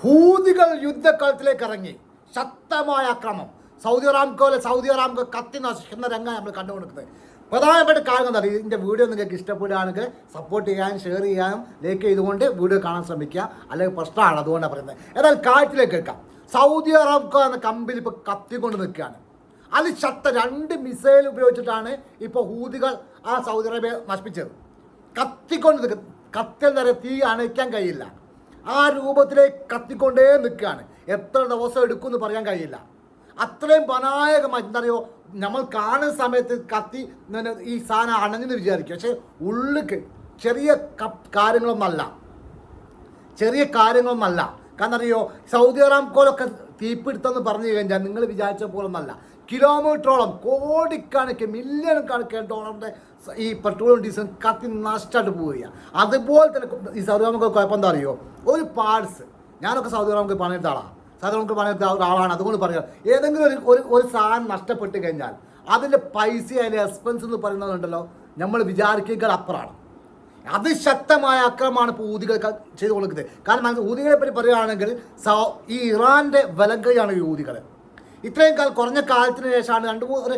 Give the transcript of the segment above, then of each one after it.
ഹൂതികൾ യുദ്ധക്കളത്തിലേക്ക് ഇറങ്ങി ശക്തമായ ആക്രമണം. സൗദി അറാംകോ കത്തി നശിക്കുന്ന രംഗം നമ്മൾ കണ്ടുകൊടുക്കുന്നത്. പ്രധാനപ്പെട്ട കാര്യം എന്താണ്? ഇതിൻ്റെ വീഡിയോ നിങ്ങൾക്ക് ഇഷ്ടപ്പെടുകയാണെങ്കിൽ സപ്പോർട്ട് ചെയ്യാനും ഷെയർ ചെയ്യാനും ലൈക്ക് ചെയ്തുകൊണ്ട് വീഡിയോ കാണാൻ ശ്രമിക്കുക. അല്ലെങ്കിൽ പ്രശ്നമാണ്, അതുകൊണ്ടാണ് പറയുന്നത്. ഏതായാലും കാറ്റിലേക്ക് കേൾക്കാം. സൗദി അറാംകോ എന്ന കമ്പനി ഇപ്പോൾ കത്തിക്കൊണ്ട് നിൽക്കുകയാണ്. അത് രണ്ട് മിസൈൽ ഉപയോഗിച്ചിട്ടാണ് ഇപ്പോൾ ഹൂതികൾ ആ സൗദി അറേബ്യ നശിപ്പിച്ചത്. കത്തിക്കൊണ്ട് നിൽക്കുക. കത്തിൽ നിറയെ തീ അണയ്ക്കാൻ കഴിയില്ല. ആ രൂപത്തിലേക്ക് കത്തിക്കൊണ്ടേ നിൽക്കുകയാണ്. എത്ര ദിവസം എടുക്കുമെന്ന് പറയാൻ കഴിയില്ല. അത്രയും പനായകമായി എന്തറിയോ, നമ്മൾ കാണുന്ന സമയത്ത് കത്തി ഈ സാധനം അണഞ്ഞെന്ന് വിചാരിക്കും. പക്ഷെ ഉള്ളിക്ക് ചെറിയ കാര്യങ്ങളൊന്നല്ല. കാരണം അറിയോ, സൗദി അറാംകോലൊക്കെ തീപിടുത്തമെന്ന് പറഞ്ഞു കഴിഞ്ഞാൽ നിങ്ങൾ വിചാരിച്ച പോലൊന്നല്ല. കിലോമീറ്ററോളം കോടിക്കണക്കിന് മില്യൺ കണക്കിന് ഡോളറിൻ്റെ ഈ പെട്രോളും ഡീസലും കത്തി നഷ്ടമായിട്ട് പോവുക. അതുപോലെ തന്നെ ഈ സൗദി അറാംകോ കുഴപ്പം എന്താ അറിയോ, ഒരു പാർട്സ്, ഞാനൊക്കെ സൗദി അറാംകോ പണിയെടുത്ത ആളാണ്. സൗദി അറാംകോ പണിയെടുത്ത ഒരാളാണ്. അതുകൊണ്ട് പറയുക, ഏതെങ്കിലും ഒരു സാധനം നഷ്ടപ്പെട്ട് കഴിഞ്ഞാൽ അതിൻ്റെ പൈസ, അതിൻ്റെ എക്സ്പെൻസ് എന്ന് പറയുന്നതുണ്ടല്ലോ, നമ്മൾ വിചാരിക്കുക അപ്പുറമാണ്. അതിശക്തമായ അക്രമമാണ് ഇപ്പോൾ ഊതികൾ ചെയ്തു കൊടുക്കുന്നത്. കാരണം ഊതികളെ പറ്റി പറയുകയാണെങ്കിൽ ഈ ഇറാൻ്റെ വലങ്കയാണ് ഈ ഊതികൾ. ഇത്രയും കുറഞ്ഞ കാലത്തിന് ശേഷമാണ്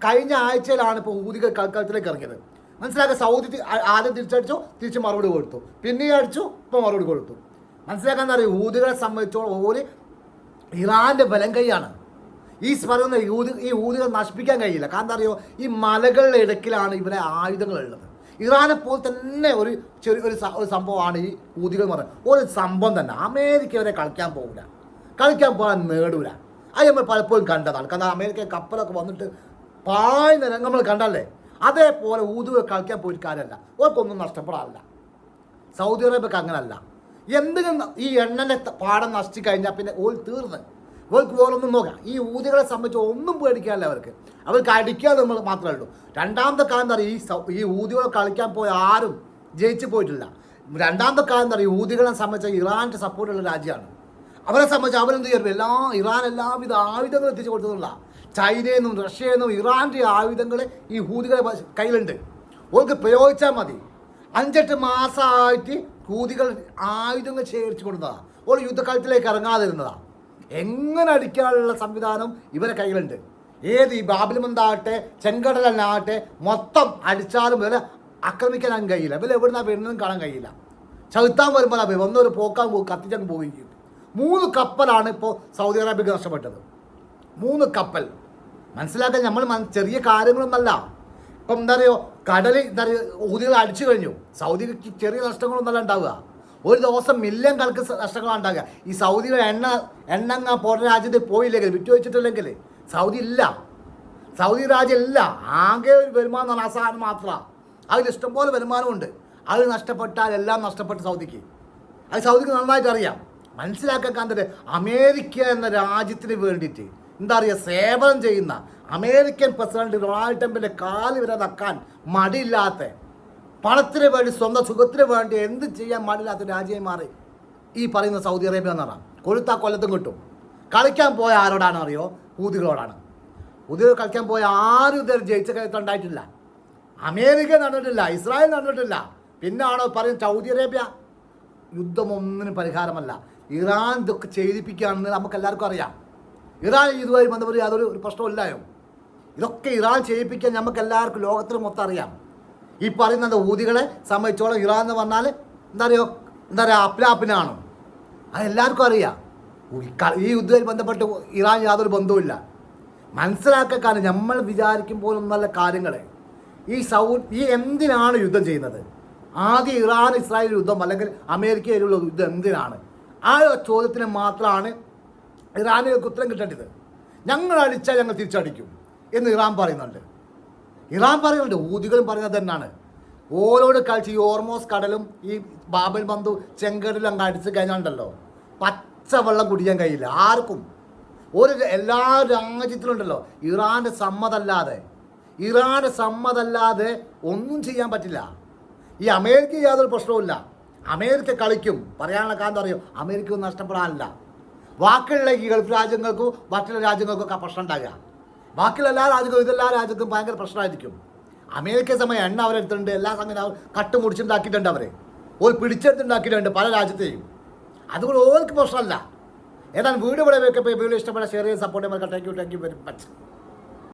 കഴിഞ്ഞ ആഴ്ചയിലാണ് ഇപ്പോൾ ഊതികൾ കളിക്കളത്തിലേക്ക് ഇറങ്ങിയത്. മനസ്സിലാക്കുക. സൗദി ആദ്യം തിരിച്ചടിച്ചു, തിരിച്ച് മറുപടി കൊടുത്തു, പിന്നെയും അടിച്ചു, ഇപ്പോൾ മറുപടി കൊടുത്തു. മനസ്സിലാക്കാൻ എന്താ പറയുക, ഊതികളെ സംബന്ധിച്ചോളം ഓര് ഇറാൻ്റെ വലങ്കയാണ്. ഈ പറയുന്ന ഈ ഊതികൾ നശിപ്പിക്കാൻ കഴിയില്ല. കാരണം എന്താ അറിയോ, ഈ മലകളുടെ ഇടയ്ക്കിലാണ് ഇവരെ ആയുധങ്ങളുള്ളത്. ഇറാനെ പോലെ തന്നെ ഒരു സംഭവമാണ് ഈ ഊതികൾ എന്ന് പറയുന്നത്. ഒരു സംഭവം തന്നെ. അമേരിക്ക വരെ കളിക്കാൻ പോകാൻ നേടൂല. അത് നമ്മൾ പലപ്പോഴും കണ്ടതാണ്. കാരണം അമേരിക്ക കപ്പലൊക്കെ വന്നിട്ട് പായുന്ന രംഗം നമ്മൾ കണ്ടല്ലേ. അതേപോലെ ഊതുകൾ കളിക്കാൻ പോയിട്ട് കാര്യമല്ല, ഓർക്കൊന്നും നഷ്ടപ്പെടാറില്ല. സൗദി അറേബ്യക്ക് അങ്ങനല്ല. എന്തെങ്കിലും ഈ എണ്ണൻ്റെ പാടം നശിച്ചു കഴിഞ്ഞാൽ പിന്നെ തീർന്ന് ഓർക്ക് വേറൊന്നും നോക്കാം. ഈ ഊതികളെ സംബന്ധിച്ച് ഒന്നും പേടിക്കാനില്ല അവർക്ക് അടിക്കാതെ നമ്മൾ മാത്രമേ ഉള്ളൂ. രണ്ടാമത്തെ കാര്യം എന്താ പറയുക, ഈ ഊതികളെ കളിക്കാൻ പോയ ആരും ജയിച്ചു പോയിട്ടില്ല. രണ്ടാമത്തെ കാര്യം എന്താ പറയുക, ഊതികളെ സംബന്ധിച്ച ഇറാൻ്റെ സപ്പോർട്ടുള്ള രാജ്യമാണ്. അവരെ സംബന്ധിച്ച് അവരെന്ത് ചെയ്യും, ഇറാൻ എല്ലാവിധ ആയുധങ്ങളും എത്തിച്ചു കൊടുത്തിട്ടുള്ള ചൈനയിൽ നിന്നും റഷ്യയിൽ നിന്നും ഇറാൻ്റെ ആയുധങ്ങൾ ഈ ഹൂതികളെ കയ്യിലുണ്ട്. ഓർക്ക് പ്രയോഗിച്ചാൽ മതി. 5-8 മാസമായിട്ട് ഹൂതികൾ ആയുധങ്ങൾ ശേഖരിച്ചു കൊടുത്തതാണ്. ഒരു യുദ്ധകാലത്തിലേക്ക് ഇറങ്ങാതിരുന്നതാണ്. എങ്ങനെ അടിക്കാനുള്ള സംവിധാനം ഇവരെ കയ്യിലുണ്ട്. ഈ ബാബിൽ മന്ദാകട്ടെ ചെങ്കടലാകട്ടെ മൊത്തം അടിച്ചാലും ഇവരെ ആക്രമിക്കാൻ കഴിയില്ല. ഇവരെ എവിടുന്ന വരുന്നതും കാണാൻ കഴിയില്ല. ചവിത്താൻ വരുമ്പോൾ വന്നൊരു കത്തിച്ചങ്ങ് പോവുകയും ചെയ്യും. 3 കപ്പലാണ് ഇപ്പോൾ സൗദി അറേബ്യക്ക് നഷ്ടപ്പെട്ടത്. 3 കപ്പൽ. മനസ്സിലാക്കാൻ നമ്മൾ ചെറിയ കാര്യങ്ങളൊന്നല്ല. ഇപ്പം എന്താ പറയുക, കടലിൽ ഊതികൾ അടിച്ചു കഴിഞ്ഞു. സൗദിക്ക് ചെറിയ നഷ്ടങ്ങളൊന്നല്ല ഉണ്ടാവുക. ഒരു ദിവസം മില്യൺ കണക്ക് നഷ്ടങ്ങളാണ് ഉണ്ടാകുക. ഈ സൗദിയുടെ എണ്ണ പോരുന്ന രാജ്യത്ത് പോയില്ലെങ്കിൽ, വിറ്റ് വെച്ചിട്ടില്ലെങ്കിൽ സൗദി രാജ്യം ഇല്ല. ആകെ ഒരു വരുമാനം ആ സാധനം മാത്രമാണ്. അതിൽ ഇഷ്ടംപോലെ വരുമാനമുണ്ട്. അത് നഷ്ടപ്പെട്ടാൽ എല്ലാം നഷ്ടപ്പെട്ട സൗദിക്ക്. അത് സൗദിക്ക് നന്നായിട്ട് അറിയാം. മനസ്സിലാക്കാൻ കണ്ടിട്ട് അമേരിക്ക എന്ന രാജ്യത്തിന് വേണ്ടിയിട്ട് എന്താ പറയുക, സേവനം ചെയ്യുന്ന അമേരിക്കൻ പ്രസിഡന്റ് ഡൊണാൾഡ് ട്രംപിൻ്റെ കാല് വരെ നക്കാൻ മടിയില്ലാത്ത, പണത്തിന് വേണ്ടി സ്വന്തം സുഖത്തിന് വേണ്ടി എന്ത് ചെയ്യാൻ മടിയില്ലാത്ത രാജ്യമായി മാറി ഈ പറയുന്ന സൗദി അറേബ്യ എന്ന് പറഞ്ഞാൽ. കൊല്ലത്തും കിട്ടും. കളിക്കാൻ പോയ ആരോടാണ് അറിയോ, ഹൂതികളോടാണ്. ഹൂതികൾ കളിക്കാൻ പോയ ആരും ഇതുവരെ ജയിച്ച കാര്യത്തിൽ ഉണ്ടായിട്ടില്ല. അമേരിക്ക നടന്നിട്ടില്ല, ഇസ്രായേൽ നടന്നിട്ടില്ല. പിന്നാണോ പറയും സൗദി അറേബ്യ. യുദ്ധമൊന്നിനും പരിഹാരമല്ല. ഇറാൻ ഇതൊക്കെ ചെയ്യിപ്പിക്കുകയാണെന്ന് നമുക്ക് എല്ലാവർക്കും അറിയാം. ഇറാൻ ഇതുമായി ബന്ധപ്പെട്ട് യാതൊരു പ്രശ്നമില്ലായോ. ഇതൊക്കെ ഇറാൻ ചെയ്യിപ്പിക്കാൻ നമുക്ക് എല്ലാവർക്കും ലോകത്തിന് മൊത്തം അറിയാം. ഈ പറയുന്നത് ഊതികളെ സംബന്ധിച്ചോളം ഇറാൻ എന്ന് പറഞ്ഞാൽ എന്താ പറയുക അപ്ലാപ്പിനാണോ, അത് എല്ലാവർക്കും അറിയാം. ഈ യുദ്ധവുമായി ബന്ധപ്പെട്ട് ഇറാൻ യാതൊരു ബന്ധവുമില്ല. മനസ്സിലാക്കാൻ നമ്മൾ വിചാരിക്കും പോലൊന്നല്ല കാര്യങ്ങൾ. ഈ എന്തിനാണ് യുദ്ധം ചെയ്യുന്നത്? ആദ്യം ഇറാൻ ഇസ്രായേൽ യുദ്ധം അല്ലെങ്കിൽ അമേരിക്കയിലുള്ള യുദ്ധം എന്തിനാണ്? ആ ചോദ്യത്തിന് മാത്രമാണ് ഇറാനുകൾക്ക് ഉത്തരം കിട്ടേണ്ടത്. ഞങ്ങൾ അടിച്ചാൽ ഞങ്ങൾ തിരിച്ചടിക്കും എന്ന് ഇറാൻ പറയുന്നുണ്ട്. ഊതികളും പറയുന്നത് തന്നെയാണ്. ഓരോട് കളിച്ച് ഈ ഓർമോസ് കടലും ഈ ബാബൽ ബന്ധു ചെങ്കടലും അങ്ങ് അടിച്ച് കഴിഞ്ഞാണ്ടല്ലോ, പച്ചവെള്ളം കുടിക്കാൻ കഴിയില്ല ആർക്കും. എല്ലാ രാജ്യത്തിലുണ്ടല്ലോ ഇറാൻ്റെ സമ്മതമല്ലാതെ ഒന്നും ചെയ്യാൻ പറ്റില്ല. ഈ അമേരിക്ക യാതൊരു പ്രശ്നവുമില്ല. അമേരിക്ക കളിക്കും. പറയാനുള്ള കാര്യം അറിയോ, അമേരിക്ക ഒന്നും നഷ്ടപ്പെടാനില്ല. ബാക്കിയുള്ള ഈ ഗൾഫ് രാജ്യങ്ങൾക്കും മറ്റുള്ള രാജ്യങ്ങൾക്കൊക്കെ പ്രശ്നം ഉണ്ടാകുക. ബാക്കിയുള്ള എല്ലാ രാജ്യങ്ങളും ഇതെല്ലാ രാജ്യത്തും ഭയങ്കര പ്രശ്നമായിരിക്കും. അമേരിക്ക സമയം എണ്ണ അവരെടുത്തിട്ടുണ്ട്, എല്ലാ സംഗതി കട്ടുമുടിച്ചുണ്ടാക്കിയിട്ടുണ്ട്. ഒരു പിടിച്ചെടുത്തുണ്ടാക്കിയിട്ടുണ്ട് പല രാജ്യത്തെയും. അതുകൊണ്ട് ഓർക്ക് പ്രശ്നമല്ല. ഏതാണ് വീഡിയോ ഇവിടെ വെക്കപ്പോൾ വീഡിയോ ഇഷ്ടപ്പെട്ട ഷെയർ ചെയ്ത് സപ്പോർട്ട് ചെയ്യാൻ താങ്ക് യു വെരി മച്ച്.